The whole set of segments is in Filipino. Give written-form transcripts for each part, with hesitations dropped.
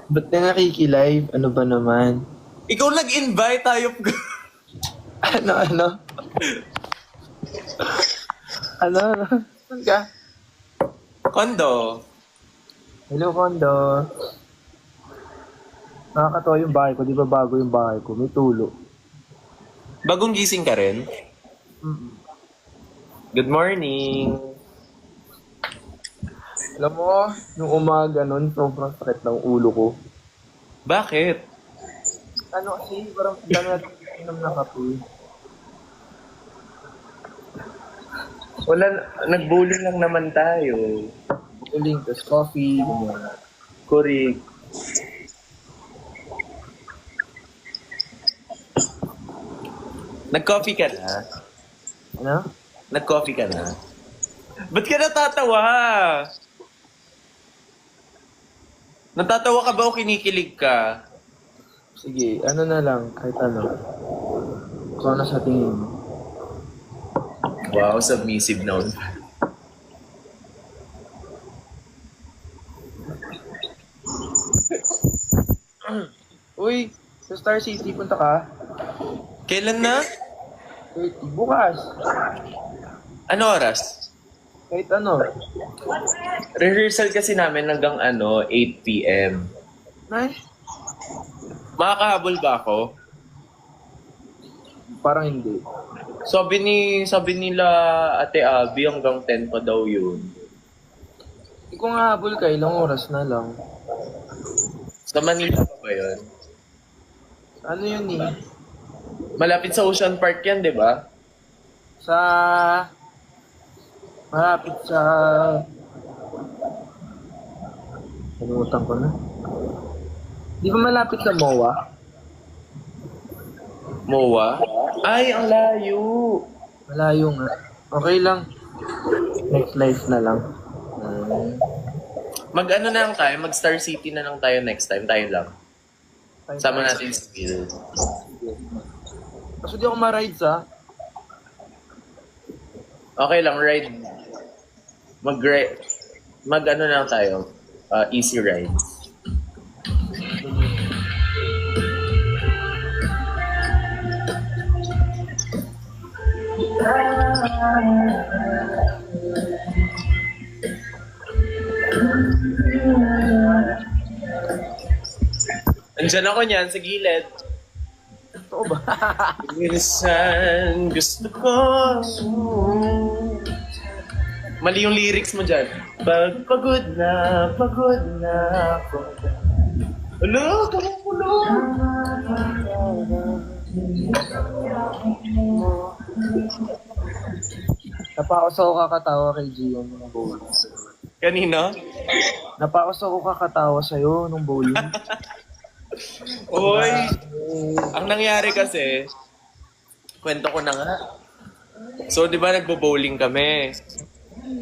Ba't ka nakikilive? Ano ba naman? Ikaw nag-invite tayo. Ano? Ano? Saan ka? Kondo. Hello, Kondo. Nakakatawa yung bahay ko. Di ba bago yung bahay ko? May tulo. Bagong gising ka rin? Mm-mm. Good morning. Alam mo, nung umaga nun, sobrang sakit ng ulo ko. Bakit? Ano kasi, parang dami natin inom na kape. Wala, nag-bowling lang naman tayo. Uling, tas coffee, ganyan. Correct. Nag-coffee ka na? Ano? Nag-coffee ka na? Ba't ka natatawa? Natatawa ka ba o kinikilig ka? Sige, ano na lang, kahit ano. Kung ano sa tingin mo. Wow, submissive noun. Uy, sa Star City, punta ka? Kailan na? Wait, bukas. Ano oras? Kahit ano. Rehearsal kasi namin hanggang 8 p.m. Nice. Makakahabol ba ako? Parang hindi. Sabi nila Ate Abby hanggang 10 pa daw yun. Kung habol ka, ilang oras na lang. Sa Manila pa ba yun? Ano yun eh? Malapit sa Ocean Park yan, di ba? Sa... Malapit sa... Kalimutan ko na. Di ba malapit sa MOA? MOA? Ay, ang layo! Malayo nga. Okay lang. Next life na lang. Mag-ano na lang tayo, mag-Star City na lang tayo next time, tayo lang. Sama natin si Will. Kaso di ako ma-rides ha. Okay lang, ride. Mag-ano na lang tayo, easy ride. Andiyan ako niyan, sa gilid. Totoo ba? Minsan gusto ko. Mali yung lyrics mo dyan. Pag pagod na ako. Ano? Kumukulo. Napakasaw kakatawa kay Gian ng bowling. Kanino? Napakasaw kakatawa sa'yo nung bowling. Oy! Ang nangyari kasi, kwento ko na nga. So, di ba nagbo-bowling kami?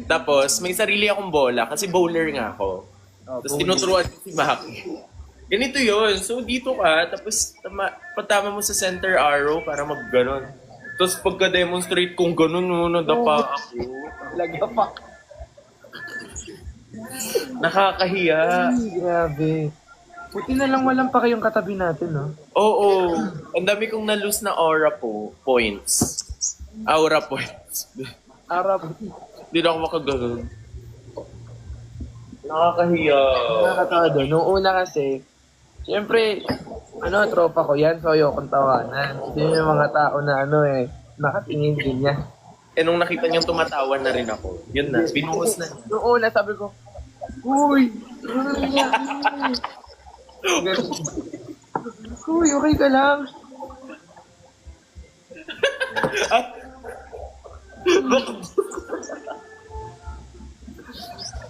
Tapos, may sarili akong bola kasi bowler nga ako. Tapos tinuturuan ko si Maki. Ganito yun. So, dito ka, tapos patama mo sa center arrow para mag-ganon. Tapos pagka-demonstrate kong ganon, nadapa ako. Lagapak. Nakakahiya. Grabe. Buti na lang walang pa kayong katabi natin, no? Oo. Ang dami kong na-lose na aura points. Aura points. Arab. Hindi na ako makaganon. Nakakahiya. Nakakatawa doon. Nung una kasi, siyempre, tropa ko yan, so ayokong tawanan. Yun yung mga tao na nakatingin din niya. Eh, nung nakita niyang tumatawan na rin ako, yun na, binuhos na. Nung una, sabi ko, Uy! Uy, okay ka lang?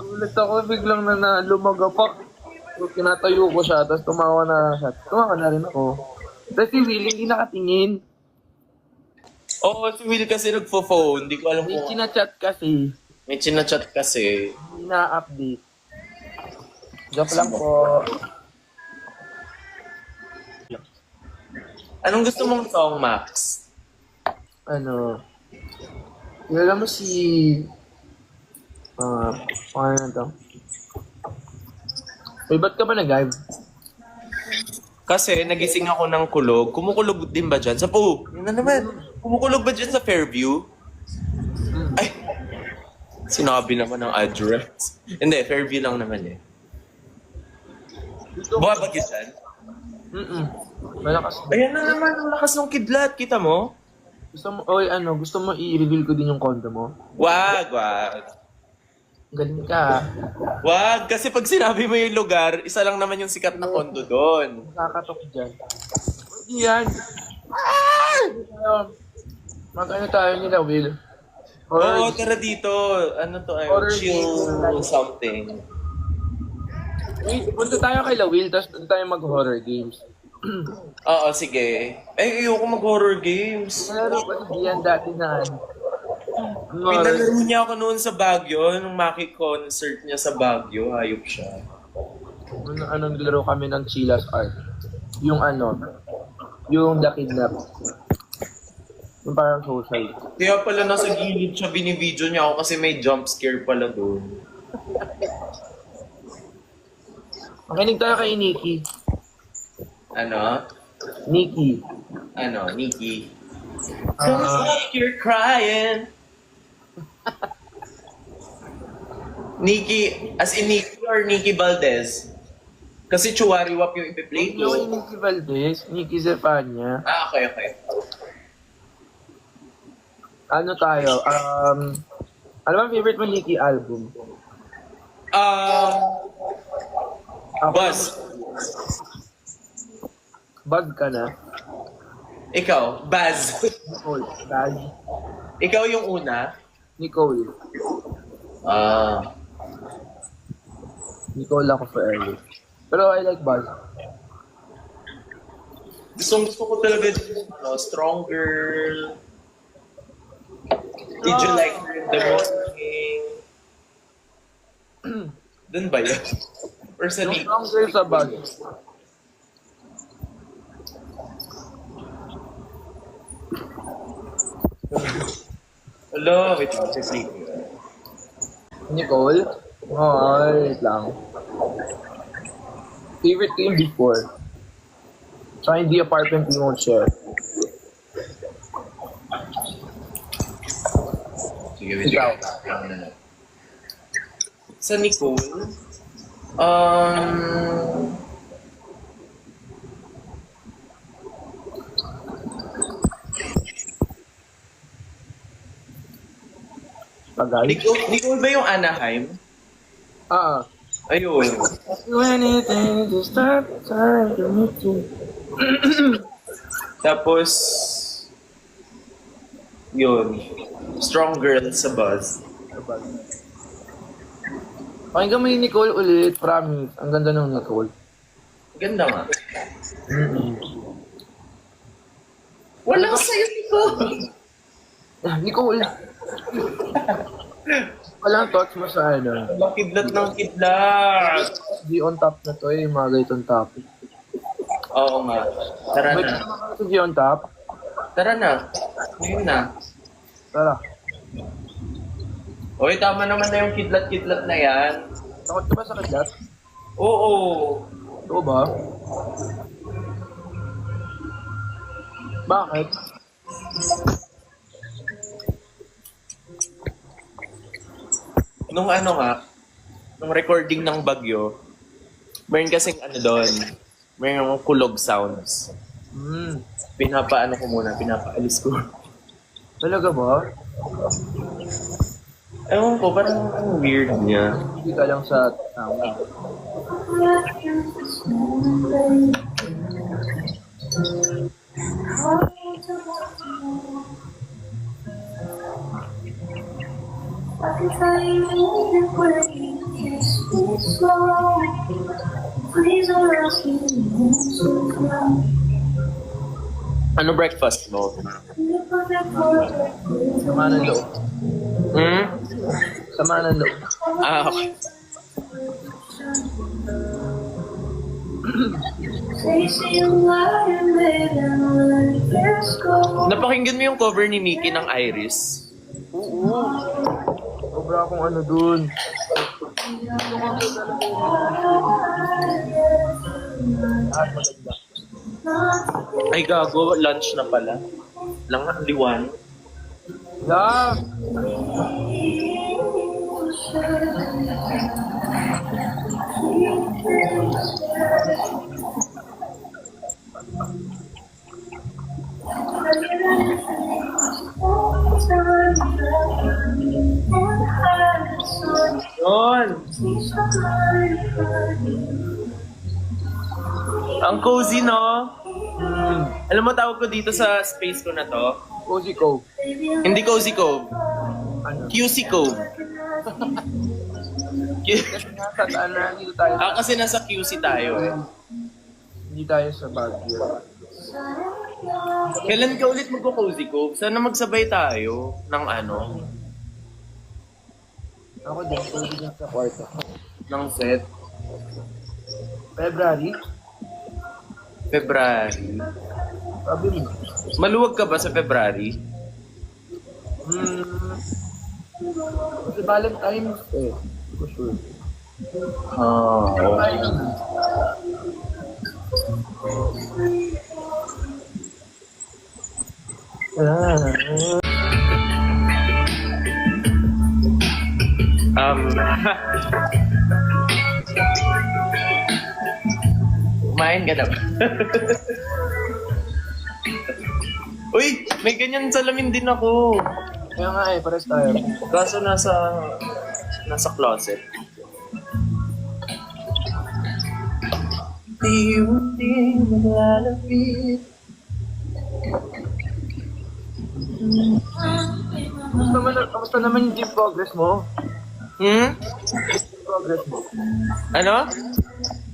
Ulit ako, biglang na lumagapak. So, kinatayo ko siya, tapos tumawa na siya. Tumawa na rin ako. Tapos si Will, hindi nakatingin. Oo, si Will kasi nagpo-phone. Hindi ko alam May kung... chinachat kasi. May chinachat kasi. Hindi na-update. Joke lang po. Anong gusto mong song, Max? Kilala mo si... ano na to? Uy, ba't ka ba nag-live? Kasi nagising ako ng kulog. Kumukulog din ba dyan? Yun na naman. Kumukulog ba dyan sa Fairview? Ay, sinabi naman ng address. Hindi, Fairview lang naman eh. Buha ba dyan? Malakas. Ayan na naman, ang lakas ng kidlat. Kita mo? Gusto mo i-reveal ko din yung condo mo? Wag. Galing ka. Wag, kasi pag sinabi mo yung lugar, isa lang naman yung sikat na kondo doon. Nakakatok dyan. Hindi yan. Mag-ano tayo nila, Will? Oo, tara dito. Ano to ay Horror chill games. something. Wait, punta tayo kay La Will, tapos doon tayo mag-horror games. Oo, sige. Ayoko mag-horror games. Laro ko si Gian dati na ano. Pinalaro niya ako noon sa Baguio, nung maki-concert niya sa Baguio, hayop siya. Naglaro kami ng Chilla's Art. Yung yung The Kidnap. Yung parang social. Kaya pala nasa gilid siya, binibideo niya ako kasi may jump scare pala doon. Makinig tayo kay Nikki. Ano? Nikki. Nikki? Don't like you're crying. Nikki, as in Nikki or Nikki Valdez? Kasi Chuwariwap yung ipi-play Yung ko. Nikki Valdez, Nikki Zefania. Okay. Ano tayo? Ano ba favorite mo Nikki album? Buzz. Bug ka na. Ikaw, Baz. Nicole. Bug. Ikaw yung una? Nicole. Nicole ako forever. Pero I like Buzz. Gusto ko talaga Strong Girl. Did you like her in the morning? Dun ba yun? Or sa Yung Nikki? song girl sa Buzz. Hello, wait lang. Sige. Nicole? Wait lang. Favorite ko yung before. Tsaka hindi apartment we won't share. Sige, wait Ikaw. lang. Sa Nicole, Pagay? Nicole ba yung Anaheim? Ayun. When it ain't to stop time to meet you. Tapos, yun. Strong Girl sa Buzz. Pakinggan mo yung Nicole ulit, promise. Ang ganda ng Nicole. Ganda nga. Wala ko sa'yo, Nicole. Nicole! Walang thoughts mo sa Kidlat ng kidlat. Di on top na to yung mga ganitong topic. Oo nga. Tara May na. kasama ka sa Di on top? Tara na. Ngayon na. Tara. Oy, tama naman na yung kidlat-kidlat na yan. Takot ka ba sa kidlat? Oo. Oo ba? Bakit? Nung nung recording ng Bagyo, meron kasing doon, meron kulog sounds. Pinapaalis ko. Talaga ba? Ewan ko, parang ang weird niya. Hindi ka lang sa tama. I can tell you the way you kiss me slow. Please don't ask me so slow. Ano breakfast mo? Sama ng loob. Sama ng loob. Okay. Napakinggan mo yung cover ni Mickey ng Iris? Oo. Sobra akong dun. At maganda. Ay, gago. Lunch na pala. Lang nga, liwan. Love! Yun! Ang cozy, no? Alam mo, tawag ko dito sa space ko na to? Cozy Cove. Hindi Cozy Cove. Ano? QC Cove. Kasi nasa na, dito tayo. Kasi nasa QC tayo eh. Hindi tayo sa Baguio. Kailan ka ulit magko-Cozy Cove? Sana magsabay tayo ng ano, Ako din, cozy din sa kwarto. ng set. February? February. Sabi mo. Maluwag ka ba sa February? Kasi Valentine's eh. For sure. Oh. Kumain ka na ba? Uy, may ganyan salamin din ako. Kaya nga eh, pares tayo. Kaso nasa closet. Di maglalapit. Kamusta naman yung gym progress mo? Hmm? Gym progress mo? Ano?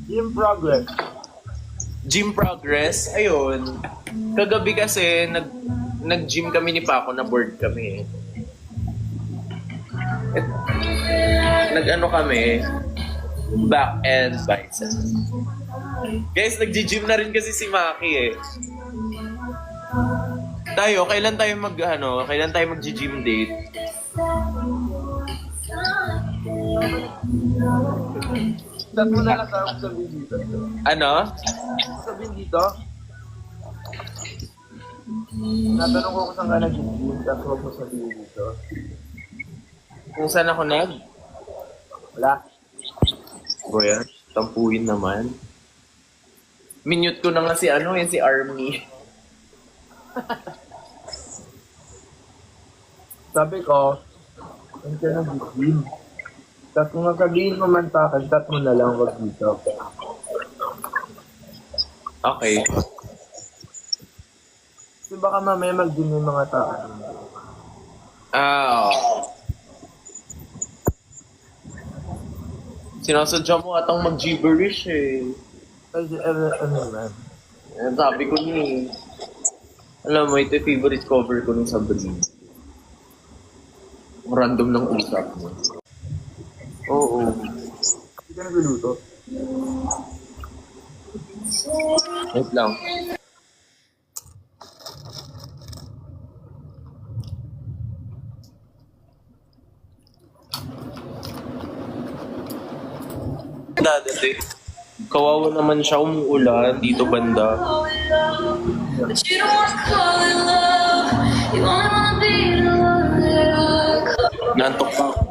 Gym progress. Gym progress? Ayun. Kagabi kasi, nag-gym kami ni Paco, na board kami. Nag-ano kami, back and biceps. Guys, nag-gym na rin kasi si Maki eh. Tayo, kailan tayo mag-gym date? Saan mo na lang sa sabihin dito? Ano? Sabihin dito? Natanong ko kung saan ka nag-gym, tapos huwag mo sabihin dito. Kung saan ako Wala. Boya, tampuin naman. Minute ko na nga si si Army. Sabi ko, kung ka nag-gym. Tapos kung nagsabihin mo man sa akin, tat mo na lang wag dito. Okay. Kasi baka mamaya mag-gym yung mga tao. Sinasadya mo atang mag-gibberish eh. Kasi ano man. Sabi ko ni, alam mo, ito yung favorite cover ko ng Sabrina. Random ng usap mo. Oo. Hindi ka nagluluto. Wait lang. Dati, kawawa naman siya, umuulan dito banda. But you don't wanna call it love. You only wanna be the one that I call. Nantok pa ako.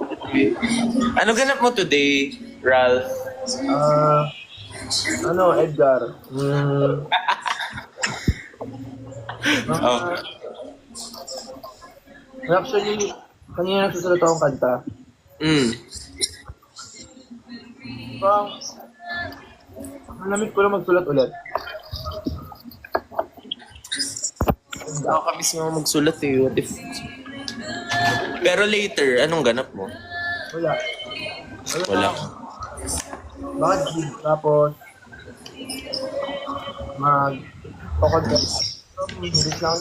Ano ganap mo today, Ralph? Edgar? Oh. Actually, kanina nagsusulat akong kanta. Parang, malamig ko lang magsulat ulit. Nakakamiss nga magsulat eh. What if... Pero later, anong ganap mo? Wala. Wala. Bakit gym? Tapos, mag-podcast. English lang.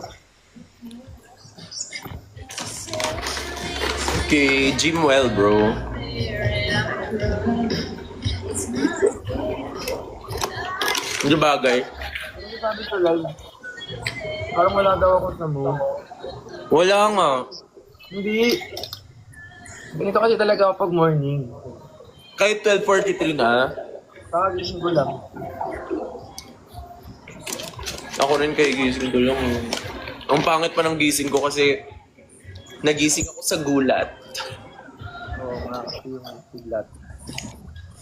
Okay, gym well, bro. Hindi bagay. Ano sabi sa live? Parang wala daw ako sa mood. Wala nga. Hindi. Ganito kasi talaga ako pag morning. Kahit 12:43 na. Pakagising ko lang. Ako rin kay gising ko lang. Ang pangit pa ng gising ko kasi nagising ako sa gulat. Oo, nga kasi yung siglat.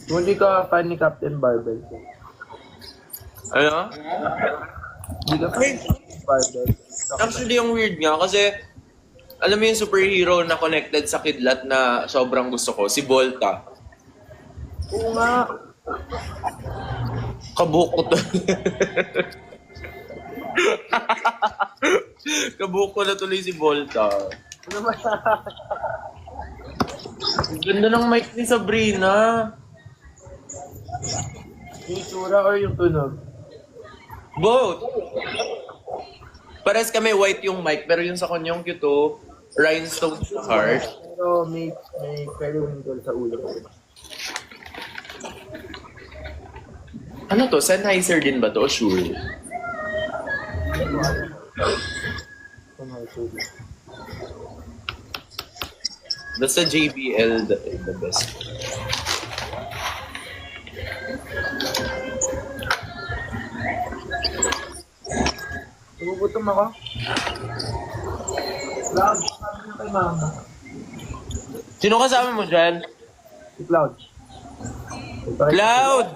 Kung hindi ka fan ni Captain Barbell. Ano? Hindi ka fan ni Captain Barbell. Actually, yung weird nga kasi alam mo yung superhero na connected sa kidlat na sobrang gusto ko, si Volta. Oo nga. Kabuko to. Kabuko na tuloy si Volta. Ano ba? Ang ganda ng mic ni Sabrina. Yung itsura or yung tunog? Both. Pares kami white yung mic, pero yung sa kanyang cute oh. Rhinestone heart. Pero may periwinkle sa ulo ko. Ano to? Sennheiser din ba to? O sure. Basta JBL the best. Nagugutom ako. Cloud, sabi niyo kay mama. Sino kasama mo dyan? Si Cloud. Cloud!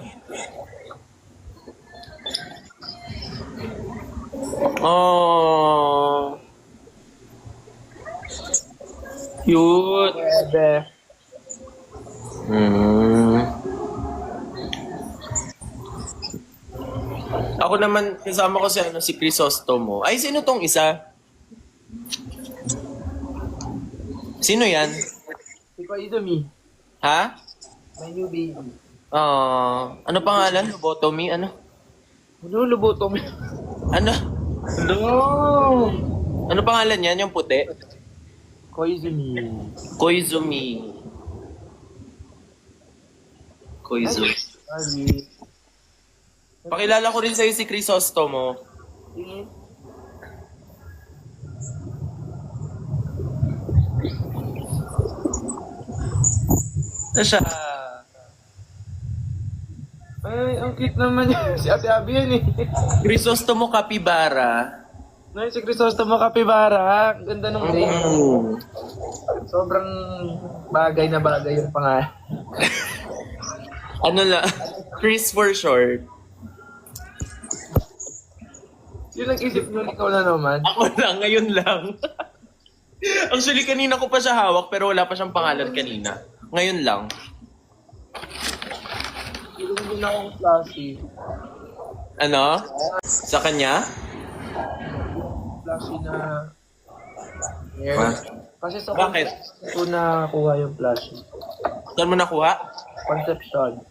Oh. Cute. Bebe. Ako naman, kasama ko si Crisostomo. Ay, sino tong isa? Sino yan? Si Koizumi. Ha? My new baby. Ano pangalan? Lobotomy? Ano? Ano lubutom? Ano? Ano? Ano pangalan yan? Yung puti? Koizumi. Koizumi. Koizumi. Sorry. Pakilala ko rin sa'yo si Crisostomo. Sige. Ito siya. Ay, ang cute naman yun. Si Ate Abby yan eh. Crisostomo Capybara. Nay, si Crisostomo Capybara. Ang ganda ng name. Sobrang bagay na bagay yung pangalan. Ano lang? Chris for short. Yun ang isip nyo, ikaw na naman. Ako lang, ngayon lang. Actually, kanina ko pa siya hawak pero wala pa siyang pangalan kanina. Ngayon lang. Hindi din akong flashy. Ano? Sa kanya? Flashy na... Yeah. Huh? Kasi sa Bakit? ko na kuha yung flashy. Saan mo nakuha? Conception.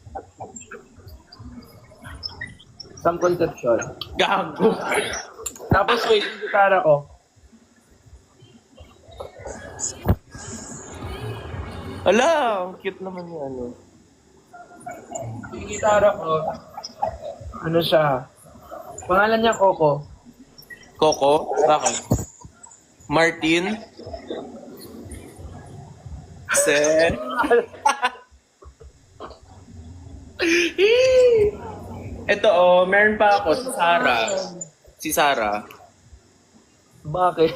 Some conception. Gago. Tapos wait, yung gitara ko. Ala, ang cute naman yung ano. Yung gitara ko, ano siya? Pangalan niya Coco. Coco? Bakit? Martin? Sen? Ito meron pa ako, si Sarah. Si Sarah. Bakit?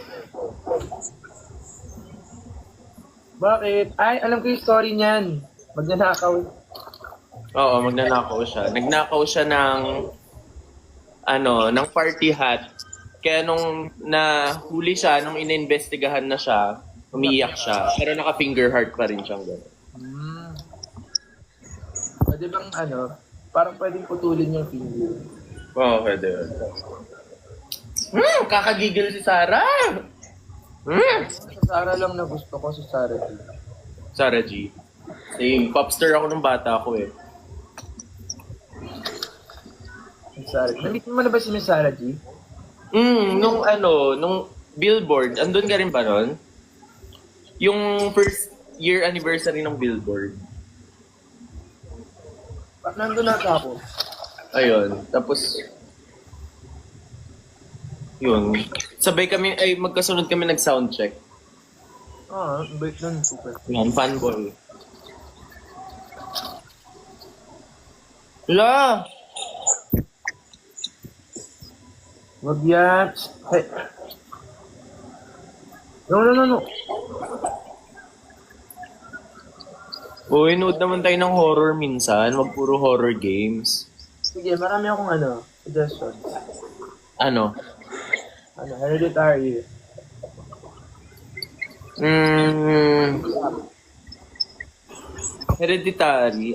Bakit? Ay, alam ko yung story niyan. Magnanakaw. Oo, magnanakaw siya. Nagnakaw siya ng ng party hat. Kaya nung nahuli siya, nung ina-investigahan na siya, umiiyak siya. Pero naka-finger heart pa rin siyang gano'n. Pwede bang parang pwedeng putulin yung finger. Oo, pwede yun. Kakagigil si Sarah! Sa Sarah lang na gusto ko, si Sarah G. Sarah G. Same. Popstar ako nung bata ako eh. Si Sarah G. Nandito mo na ba si Miss Sarah G? Nung Billboard, andun ka rin ba nun? Yung first year anniversary ng Billboard. Nandun na ako. Ayun. Tapos, yun. Sabay kami, magkasunod kami nag-soundcheck. Bait nun, super. Yan, fanboy. La! Wag yan. Hey. No. Uy, nood naman tayo ng horror minsan. Wag puro horror games. Sige, marami akong suggestions. Ano? Hereditary. Hereditary.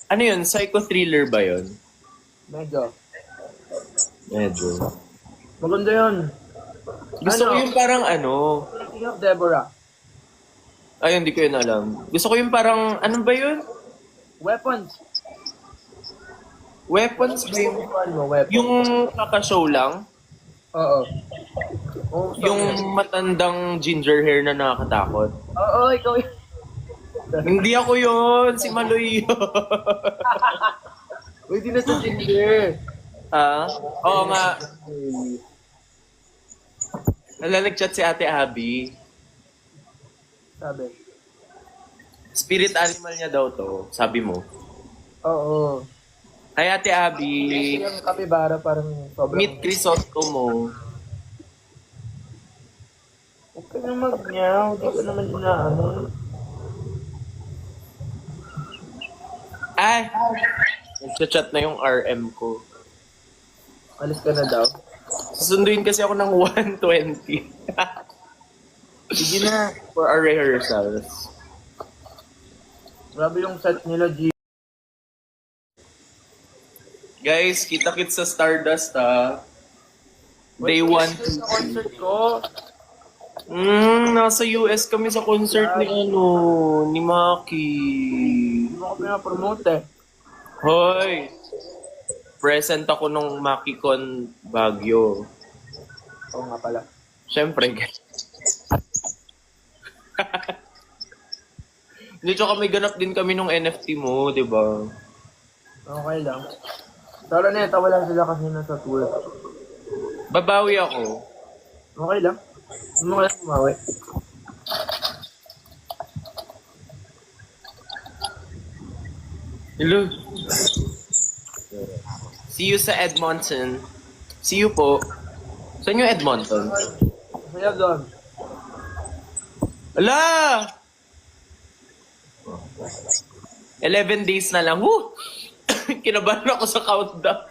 Ano yun? Psycho-thriller ba yun? Medyo. Medyo. Maganda yun. Gusto ko yung parang Speaking of Deborah, ay, hindi ko yun alam. Gusto ko yung parang, ano ba yun? weapons. Weapons ba yung, Weapons. yung kaka-show lang? Oo. Yung matandang ginger hair na nakakatakot? Oo, ikaw yun. Hindi ako yun, si Maloy yun. Uy, di na sa ginger. Ha? Oo nga. Nagchat si Ate Abby. Sabi. Spirit animal niya daw to, sabi mo. Oo. Ay, Ate Abby, Yung kapibara parang sobrang... meet Crisostomo. Huwag ka na mag-nyaw. Di ko naman inaano. Ay! Nagchat na yung RM ko. Alis ka na daw. Susunduin kasi ako ng 1:20. Sige na. For our rehearsals. Grabe yung set nila, G. Guys, kita-kits sa Stardust ha. Day 1. Sa concert ko. Nasa US kami sa concert ni Maki. Hindi mo ko pinapromote eh. Hoy! Present ako nung MakiCon Baguio. Oo nga pala. Siyempre, guys. Dito kami ganap din kami nung NFT mo, di ba? Okay lang. Pero neta, wala sila kasi nasa tour. Babawi ako. Okay lang. Hindi mo kaya sumawi. Hello. See you sa Edmonton. See you po. Saan yung Edmonton? Kaya doon. Ala! 11 days na lang. Woo! Kinabahan ako sa countdown.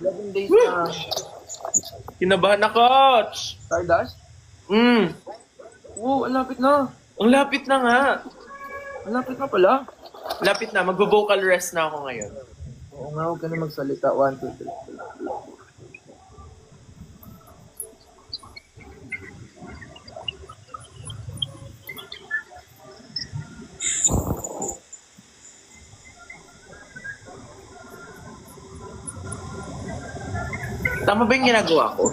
11 days na Kinabahan ako. Stardust. Oo, ang lapit na. Ang lapit na nga. Ang lapit na pala. Lapit na. Magvo-vocal rest na ako ngayon. Oo nga, huwag ka na magsalita. 1, 2, 3. Tama ba yung ginagawa ko?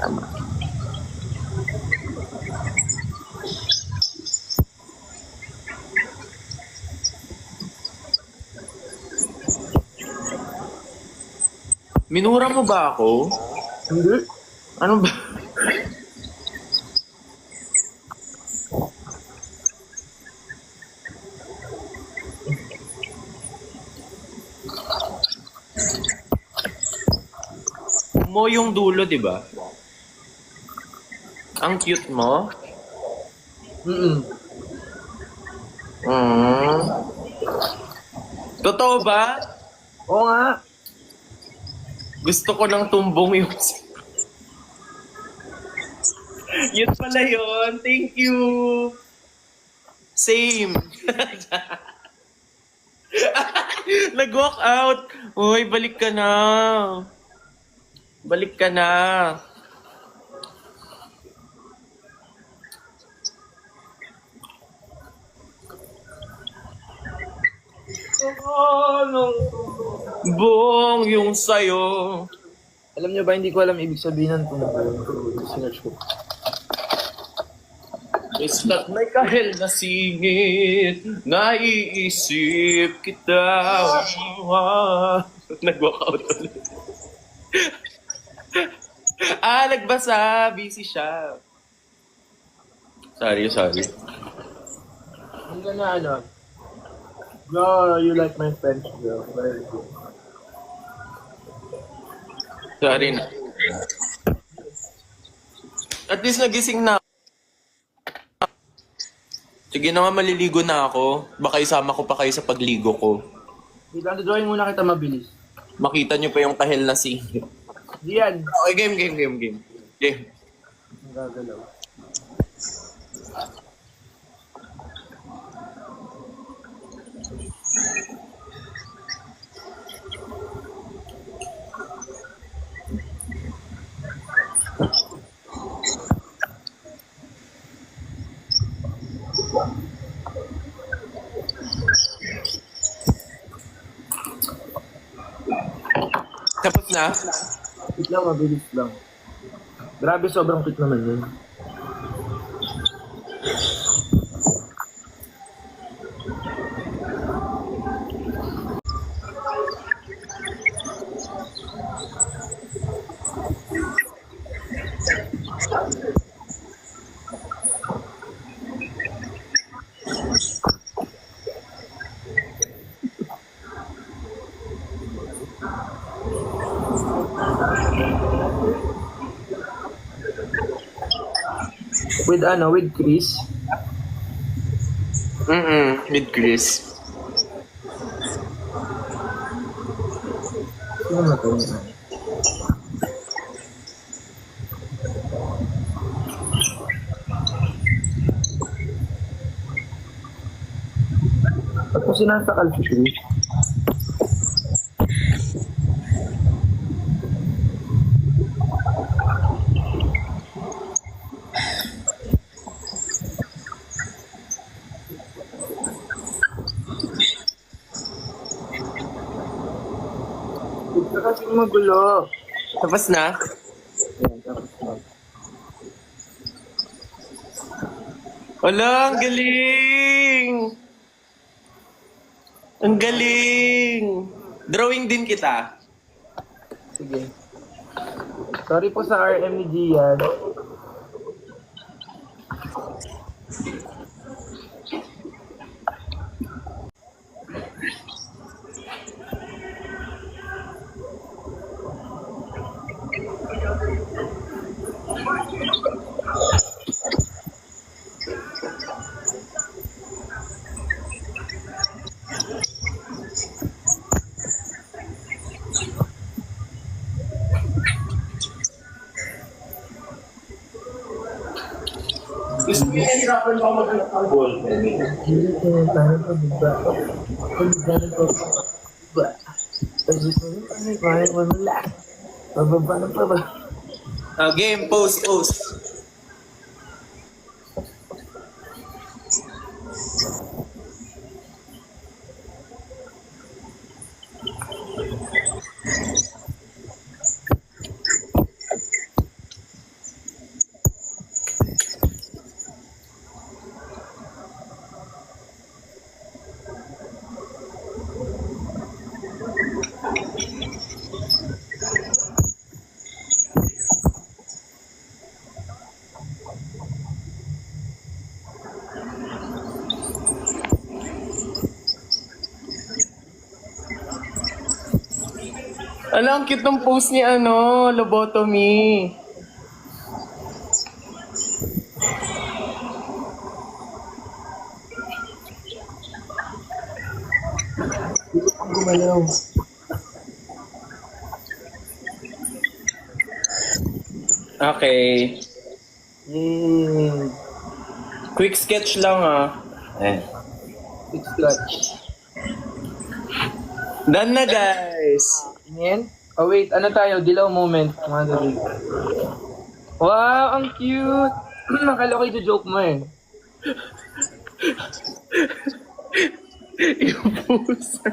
Tama. Minura mo ba ako? Hindi. Ano ba? Mo yung dulo, di ba? Ang cute mo. Mm-mm. Totoo ba? Oo nga. Gusto ko ng tumbong yung... Yun pala yun. Thank you. Same. Nag-walk out. Uy, balik ka na. Balik ka na. Buong yung sayo. Alam niyo ba, hindi ko alam ibig sabihin ng tumbong. Sinerch ko. Basta't may kahel na singit, naiisip kita. Nag-walk out ulit. Nagbasa. Busy siya. Sorry. Hindi ka na Bro, you like my French girl. Very good. Sorry na. At least nagising na. Sige na nga, maliligo na ako. Baka isama ko pa kayo sa pagligo ko. Drawing muna kita mabilis. Makita nyo pa yung tahil na singit. Diyan. Okay, game. Game. Ang gagalaw. Tapos na? Quick lang, mabilis lang. Grabe, sobrang quick naman yun. With Chris. With Chris. Sino na to? Ba't mo sinasakal si Chris? Huwag ka kasing magulo. Tapos na? Ayan, tapos na. Wala, ang galing! Ang galing! Drawing din kita. Sige. Sorry po sa RM ni Gian. Gusto mo yung nahirapan ako maghanap ng ball. Parang pababa. Pababa ng pababa. Parang wala. Pababa ng pababa. Game, post. Alam, ang cute ng post ni Lobotomy. Dito pang gumalaw. Okay. Yay! Quick sketch lang It's clutch. Done na, guys. Tingin? Oh wait, ano tayo? Dilaw moment. Mga wow, ang cute! Nakala ko i-joke mo eh. Yung post.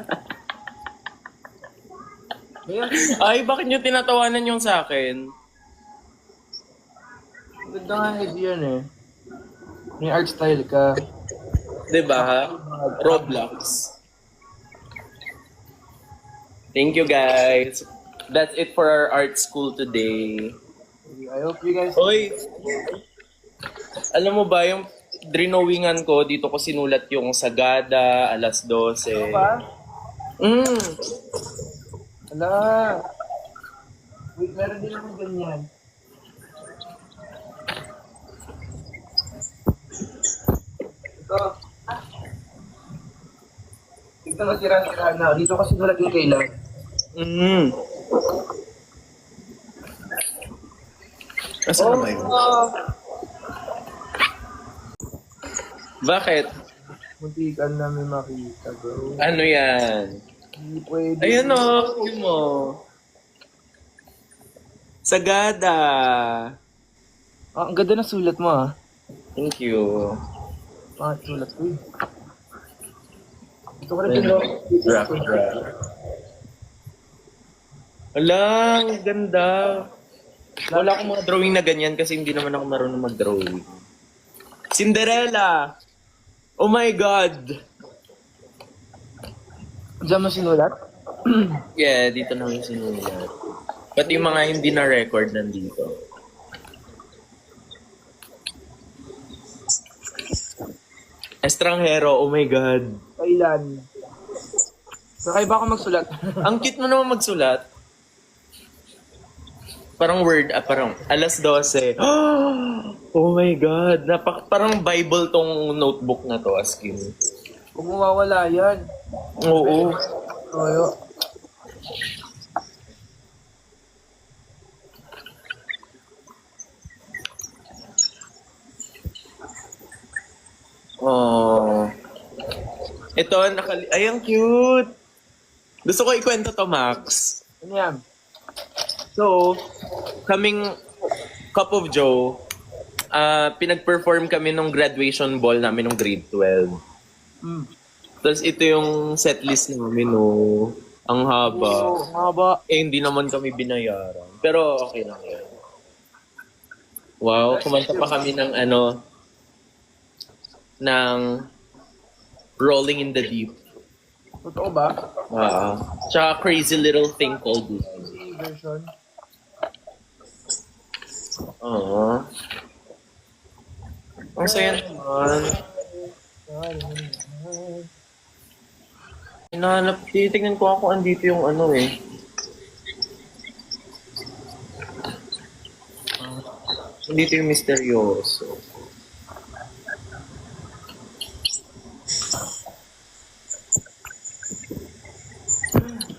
Ayan, Ay, bakit nyo tinatawanan yung sa akin? ganda nga idea yan eh. May art style ka. Diba? Roblox. Thank you, guys. That's it for our art school today. I hope you guys... Hoy! Alam mo ba, yung drawingan ko, dito ko sinulat yung Sagada, alas 12. Ano ba? Ala. Wait, meron din akong ganyan. Ito. Ito natira-tira na. Dito kasi nalagay kailan. Mm. Asa na ba yun? Bakit? Muntikan namin makita, bro. Ano yan? Hindi pwede. Ayan o, yun mo. Sagada. Ah, ang ganda ng sulat mo ah. Thank you. Pangit sulat ko eh. Ito ko rin din Draft. Ala, ang ganda. Wala akong mga drawing na ganyan kasi hindi naman ako marunong mag-drawing. Cinderella! Oh my God! Diyan mo sinulat? Yeah, dito na yung sinulat. Pati yung mga hindi na-record nandito. Estranghero, oh my God. Kailan? Kakaiba ako magsulat. Ang cute mo naman magsulat. Parang word, parang alas 12. Oh my God. Parang Bible tong notebook na to, as in. Huwag mawawala yan. Oo. Toyo. Oh. Ito, ay, ang cute. Gusto ko ikwento to, Max. Ano yan? So, kaming Cup of Joe, pinag-perform kami nung graduation ball namin nung grade 12. Hmm. Tapos ito yung setlist namin, no. Ang haba. Oo, ang haba. Hindi naman kami binayaran. Pero okay lang yan. Wow, kumanta pa kami ng ng Rolling in the Deep. Totoo ba? Tsaka Crazy Little Thing Called Love. Si version. Oo. Ang saya naman. Hinahanap, titignan ko ako andito yung Andito yung misteryoso.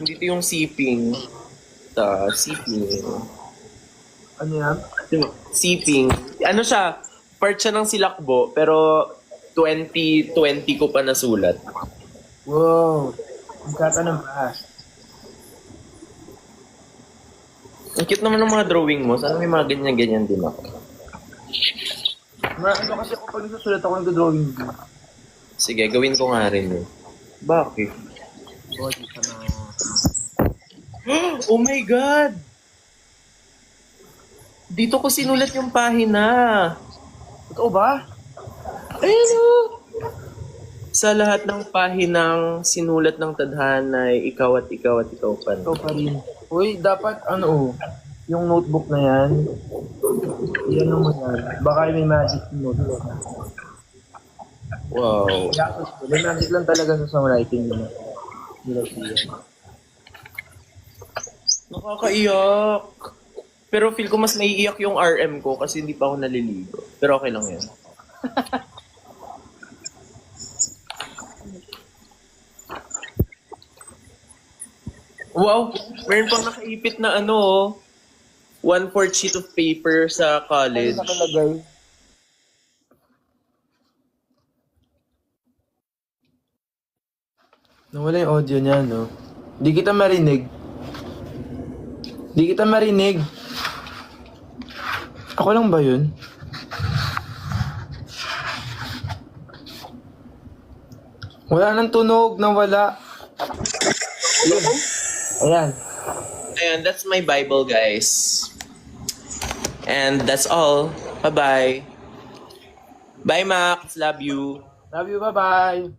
Andito yung siping. Siping. Ano yan? Siping. Ano siya? Part siya ng silakbo, pero 2020 ko pa nasulat. Wow. Ang kata ng bahas. Ang cute naman ng mga drawing mo. Sana may mga ganyan-ganyan din ako. Ano kasi ako pag nasusulat ako nag-drawing din. Sige, gawin ko nga rin yun. Bakit? Body ka na. Oh my God! Dito ko sinulat yung pahina. Totoo ba? Ayun o! Sa lahat ng pahinang sinulat ng tadhana ay ikaw at ikaw at ikaw pa. Ikaw pa rin. Uy, dapat yung notebook na yan. Yan naman yan. Baka may magic notebook. Wow. May magic lang talaga sa songwriting nila. Nakakaiyak. Pero feel ko mas naiiyak yung RM ko kasi hindi pa ako naliligo. Pero okay lang yan. Wow! Meron pang nakaipit na 1/4 sheet of paper sa college. Ano nakalagay? Nawala yung audio niya, no? Di kita marinig. Di kita marinig. Ako lang ba yun? Wala nang tunog, nawala. Yun. Ayan. Ayan, that's my Bible, guys. And that's all. Bye-bye. Bye, Max. Love you. Love you, bye-bye.